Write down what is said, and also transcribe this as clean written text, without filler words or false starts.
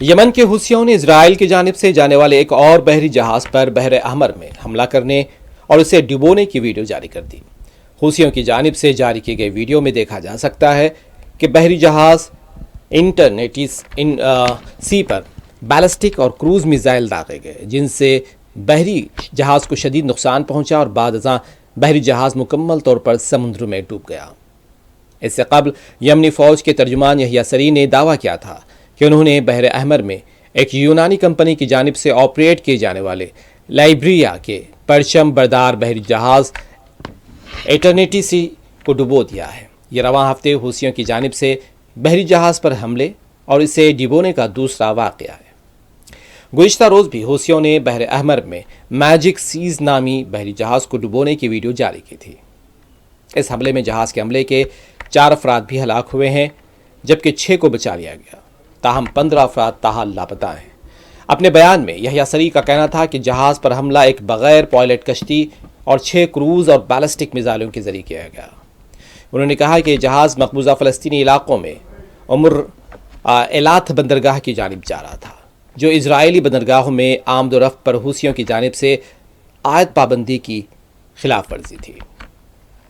یمن کے حوثیوں نے اسرائیل کی جانب سے جانے والے ایک اور بحری جہاز پر بحر احمر میں حملہ کرنے اور اسے ڈبونے کی ویڈیو جاری کر دی۔ حوثیوں کی جانب سے جاری کی گئی ویڈیو میں دیکھا جا سکتا ہے کہ بحری جہاز انٹرنیٹس سی پر بیلسٹک اور کروز میزائل داغے گئے، جن سے بحری جہاز کو شدید نقصان پہنچا اور بعد ازاں بحری جہاز مکمل طور پر سمندر میں ڈوب گیا۔ اس سے قبل یمنی فوج کے ترجمان یحییٰ سری نے دعویٰ کیا تھا کہ انہوں نے بحر احمر میں ایک یونانی کمپنی کی جانب سے آپریٹ کیے جانے والے لائبریا کے پرچم بردار بحری جہاز ایٹرنیٹی سی کو ڈبو دیا ہے۔ یہ رواں ہفتے حوثیوں کی جانب سے بحری جہاز پر حملے اور اسے ڈبونے کا دوسرا واقعہ ہے۔ گزشتہ روز بھی حوثیوں نے بحر احمر میں میجک سیز نامی بحری جہاز کو ڈبونے کی ویڈیو جاری کی تھی۔ اس حملے میں جہاز کے عملے کے 4 افراد بھی ہلاک ہوئے ہیں، جبکہ 6 کو بچا لیا گیا، تاہم 15 افراد تاحال لاپتہ ہیں۔ اپنے بیان میں یحییٰ سری کا کہنا تھا کہ جہاز پر حملہ ایک بغیر پائلٹ کشتی اور 6 کروز اور بیلسٹک میزائلوں کے ذریعے کیا گیا۔ انہوں نے کہا کہ یہ جہاز مقبوضہ فلسطینی علاقوں میں ایلات بندرگاہ کی جانب جا رہا تھا، جو اسرائیلی بندرگاہوں میں آمد و رفت پر حوثیوں کی جانب سے عائد پابندی کی خلاف ورزی تھی۔